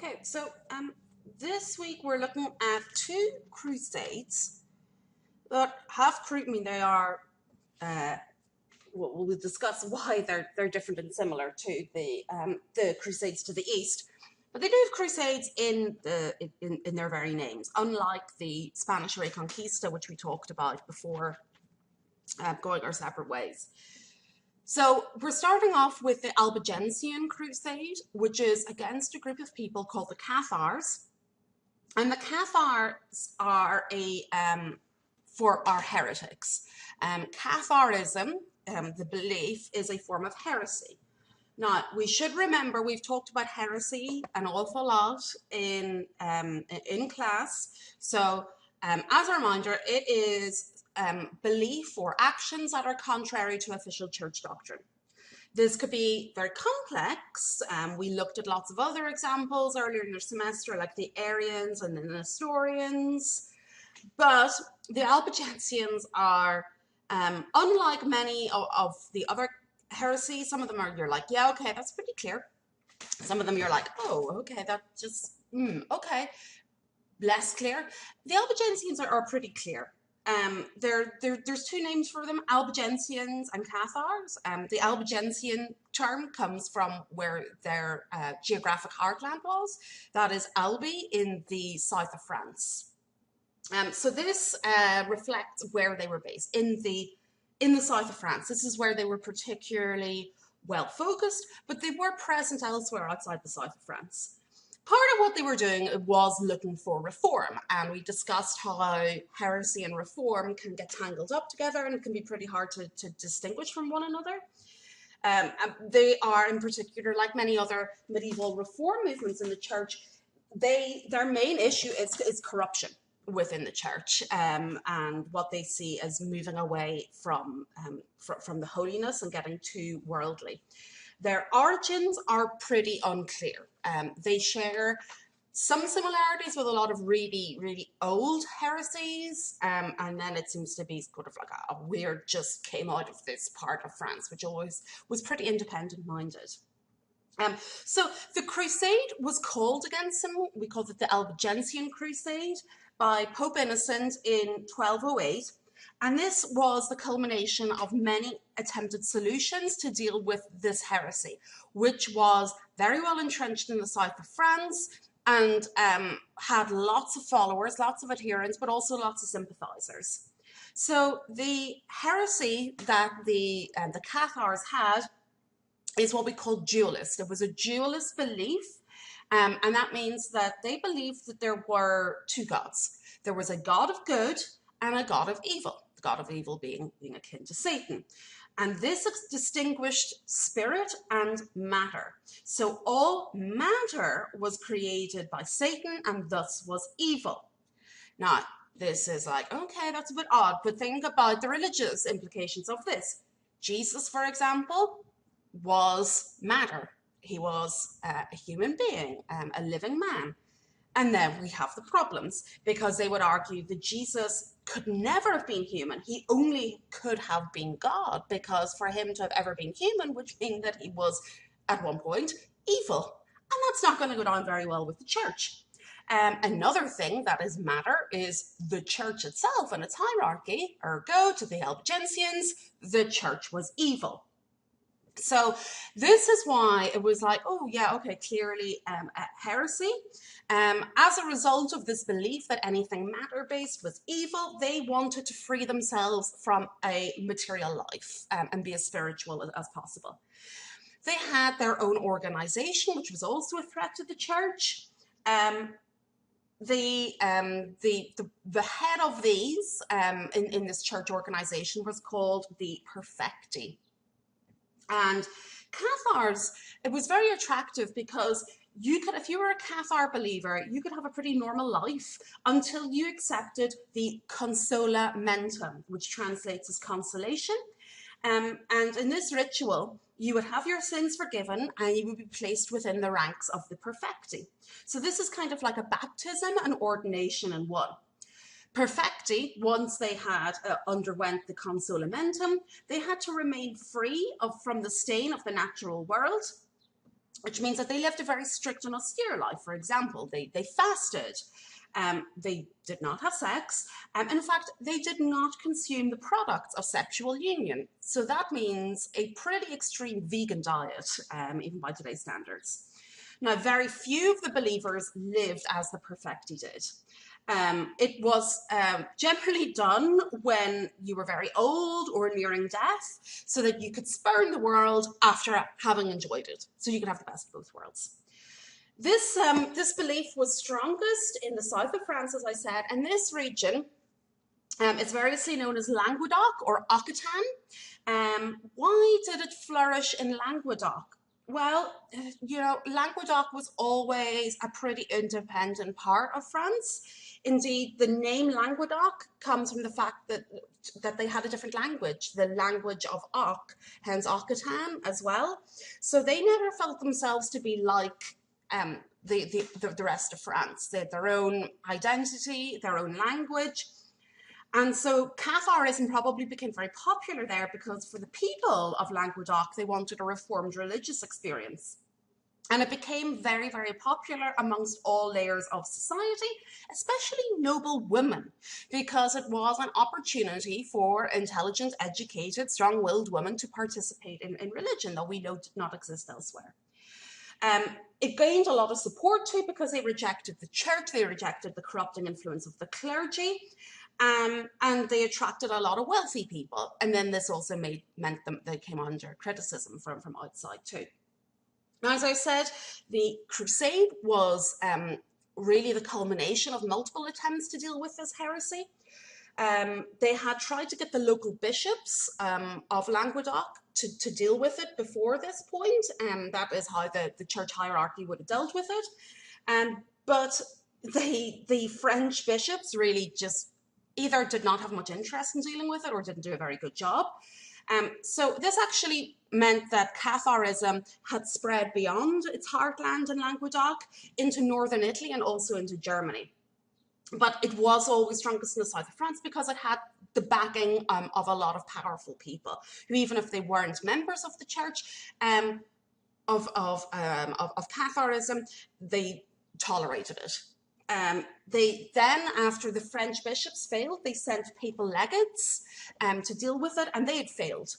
Okay, so this week we're looking at two crusades that have I mean they are we'll discuss why they're different and similar to the crusades to the east, but they do have crusades in their very names, unlike the Spanish Reconquista, which we talked about before going our separate ways. So we're starting off with the Albigensian Crusade, which is against a group of people called the Cathars. And the Cathars are heretics. Catharism, the belief, is a form of heresy. Now, we should remember we've talked about heresy an awful lot in class. So as a reminder, it is belief or actions that are contrary to official church doctrine. This could be very complex. We looked at lots of other examples earlier in the semester, like the Arians and the Nestorians. But the Albigensians are, unlike many of the other heresies, some of them are, you're like, yeah, okay, that's pretty clear. Some of them you're like, oh, okay, that just, okay, less clear. The Albigensians are pretty clear. There's two names for them, Albigensians and Cathars. The Albigensian term comes from where their geographic heartland was. That is Albi in the south of France. So this reflects where they were based, in the south of France. This is where they were particularly well focused, but they were present elsewhere outside the south of France. Part of what they were doing was looking for reform, and we discussed how heresy and reform can get tangled up together, and it can be pretty hard to distinguish from one another. They are, in particular, like many other medieval reform movements in the church, their main issue is corruption within the church, and what they see as moving away from the holiness and getting too worldly. Their origins are pretty unclear. They share some similarities with a lot of really, really old heresies, and then it seems to be sort of like a weird just came out of this part of France, which always was pretty independent-minded. So the crusade was called against them. We called it the Albigensian Crusade by Pope Innocent in 1208. And this was the culmination of many attempted solutions to deal with this heresy, which was very well entrenched in the south of France and had lots of followers, lots of adherents, but also lots of sympathizers. So the heresy that the Cathars had is what we call dualist. It was a dualist belief, and that means that they believed that there were two gods. There was a god of good and a god of evil, the god of evil being akin to Satan. And this distinguished spirit and matter. So all matter was created by Satan and thus was evil. Now, this is like, okay, that's a bit odd, but think about the religious implications of this. Jesus, for example, was matter. He was a human being, a living man. And then we have the problems, because they would argue that Jesus could never have been human. He only could have been God, because for him to have ever been human would mean that he was, at one point, evil. And that's not going to go down very well with the church. Another thing that is matter is the church itself and its hierarchy. Ergo, to the Albigensians, the church was evil. So this is why it was like, oh yeah, okay, clearly heresy. As a result of this belief that anything matter-based was evil, they wanted to free themselves from a material life and be as spiritual as possible. They had their own organization, which was also a threat to the church. The head of these in this church organization was called the Perfecti. And Cathars, it was very attractive because you could, if you were a Cathar believer, you could have a pretty normal life until you accepted the consolamentum, which translates as consolation. And in this ritual, you would have your sins forgiven and you would be placed within the ranks of the Perfecti. So this is kind of like a baptism and ordination in one. Perfecti, once they had underwent the consolamentum, they had to remain free from the stain of the natural world. which means that they lived a very strict and austere life. For example, they fasted, they did not have sex, and in fact, they did not consume the products of sexual union. So that means a pretty extreme vegan diet, even by today's standards. Now, very few of the believers lived as the perfecti did. It was generally done when you were very old or nearing death, so that you could spurn the world after having enjoyed it, so you could have the best of both worlds. This belief was strongest in the south of France, as I said, and this region, it's variously known as Languedoc or Occitan. Why did it flourish in Languedoc? Well, you know, Languedoc was always a pretty independent part of France. Indeed, the name Languedoc comes from the fact that they had a different language, the language of Oc, hence Occitan as well. So they never felt themselves to be like the rest of France. They had their own identity, their own language. And so Catharism probably became very popular there because for the people of Languedoc, they wanted a reformed religious experience. And it became very, very popular amongst all layers of society, especially noble women, because it was an opportunity for intelligent, educated, strong-willed women to participate in religion that we know did not exist elsewhere. It gained a lot of support too because they rejected the church, they rejected the corrupting influence of the clergy, and they attracted a lot of wealthy people. And then this also meant they came under criticism from outside too. Now, as I said, the Crusade was really the culmination of multiple attempts to deal with this heresy. They had tried to get the local bishops of Languedoc to deal with it before this point, and that is how the church hierarchy would have dealt with it. But the French bishops really just either did not have much interest in dealing with it or didn't do a very good job. So this actually meant that Catharism had spread beyond its heartland in Languedoc into northern Italy and also into Germany. But it was always strongest in the south of France because it had the backing of a lot of powerful people who, even if they weren't members of the church of Catharism, they tolerated it. They then, after the French bishops failed, they sent papal legates to deal with it, and they had failed.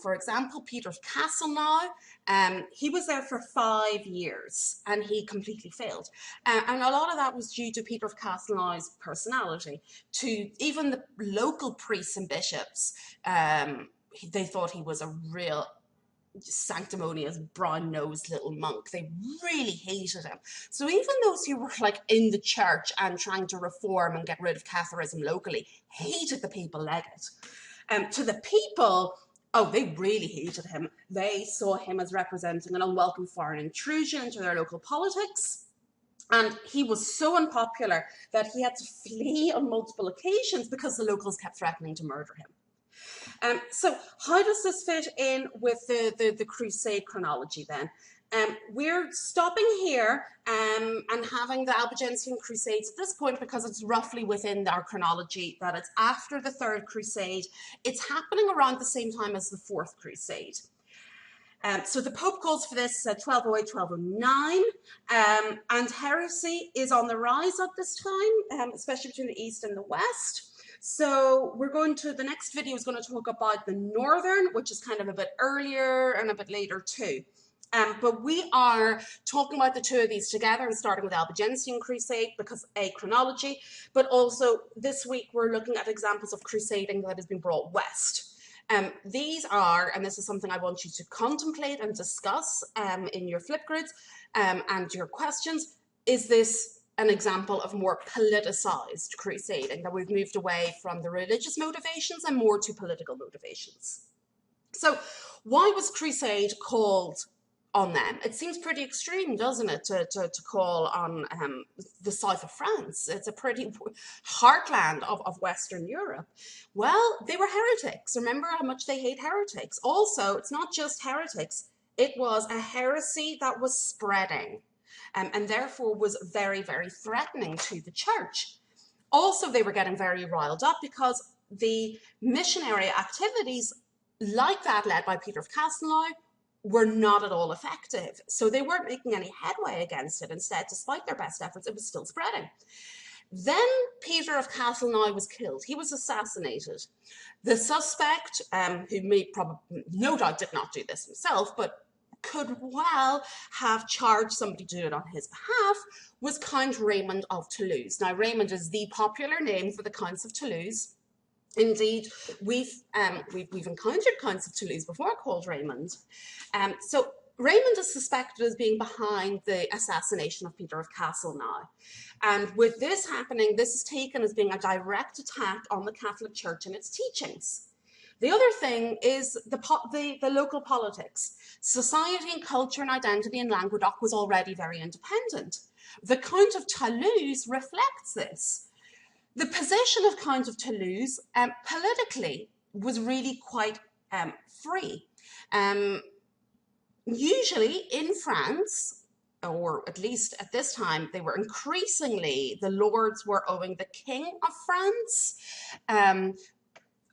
For example, Peter of Castelnau, he was there for 5 years and he completely failed. And a lot of that was due to Peter of Castelnau's personality. To even the local priests and bishops, they thought he was a real sanctimonious, brown-nosed little monk. They really hated him. So even those who were like in the church and trying to reform and get rid of Catharism locally hated the papal legate. To the people, oh, they really hated him. They saw him as representing an unwelcome foreign intrusion into their local politics. And he was so unpopular that he had to flee on multiple occasions because the locals kept threatening to murder him. So how does this fit in with the Crusade chronology then? We're stopping here and having the Albigensian Crusades at this point because it's roughly within our chronology that it's after the Third Crusade. It's happening around the same time as the Fourth Crusade. So the Pope calls for this 1208, 1209, and heresy is on the rise at this time, especially between the East and the West. So the next video is going to talk about the Northern, which is kind of a bit earlier and a bit later too. But we are talking about the two of these together and starting with Albigensian Crusade because A, chronology, but also this week we're looking at examples of crusading that has been brought west. These are, and this is something I want you to contemplate and discuss in your flip grids and your questions, is this an example of more politicized crusading, that we've moved away from the religious motivations and more to political motivations? So why was crusade called on them? It seems pretty extreme, doesn't it, to call on the south of France? It's a pretty heartland of Western Europe. Well, they were heretics. Remember how much they hate heretics. Also, it's not just heretics. It was a heresy that was spreading. And therefore was very, very threatening to the church. Also, they were getting very riled up because the missionary activities like that led by Peter of Castelnau were not at all effective. So they weren't making any headway against it. Instead, despite their best efforts, it was still spreading. Then Peter of Castleknock was killed. He was assassinated. The suspect, who may probably, no doubt did not do this himself, but could well have charged somebody to do it on his behalf, was Count Raymond of Toulouse. Now, Raymond is the popular name for the Counts of Toulouse. Indeed, we've encountered Counts of Toulouse before called Raymond. So Raymond is suspected as being behind the assassination of Peter of Castleknock. And with this happening, this is taken as being a direct attack on the Catholic Church and its teachings. The other thing is the local politics. Society and culture and identity in Languedoc was already very independent. The Count of Toulouse reflects this. The position of Count of Toulouse politically was really quite free. Usually in France, or at least at this time, they were increasingly, the lords were owing the King of France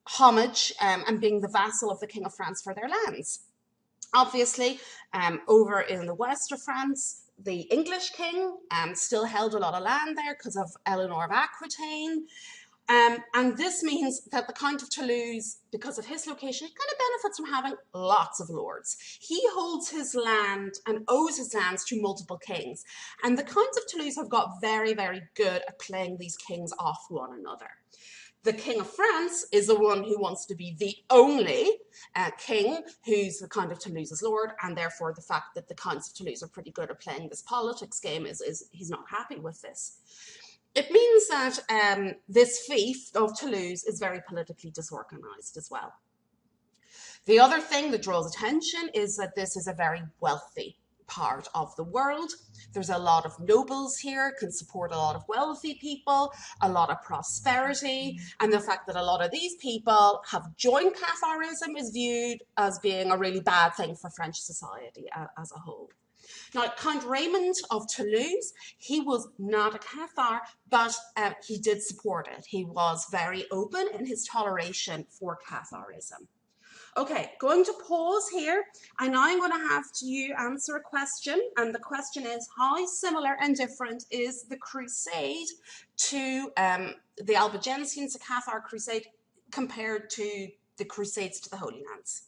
homage and being the vassal of the King of France for their lands. Obviously, over in the west of France, the English king still held a lot of land there because of Eleanor of Aquitaine. And this means that the Count of Toulouse, because of his location, kind of benefits from having lots of lords. He holds his land and owes his lands to multiple kings. And the Counts of Toulouse have got very, very good at playing these kings off one another. The King of France is the one who wants to be the only king who's the Count of Toulouse's lord, and therefore the fact that the Counts of Toulouse are pretty good at playing this politics game is he's not happy with this. It means that this fief of Toulouse is very politically disorganized as well. The other thing that draws attention is that this is a very wealthy part of the world. There's a lot of nobles here, can support a lot of wealthy people, a lot of prosperity, and the fact that a lot of these people have joined Catharism is viewed as being a really bad thing for French society as a whole. Now, Count Raymond of Toulouse, he was not a Cathar, but he did support it. He was very open in his toleration for Catharism. Okay, going to pause here, and now I'm going to have you answer a question, and the question is, how similar and different is the Crusade to the Albigensian Cathar Crusade compared to the Crusades to the Holy Lands?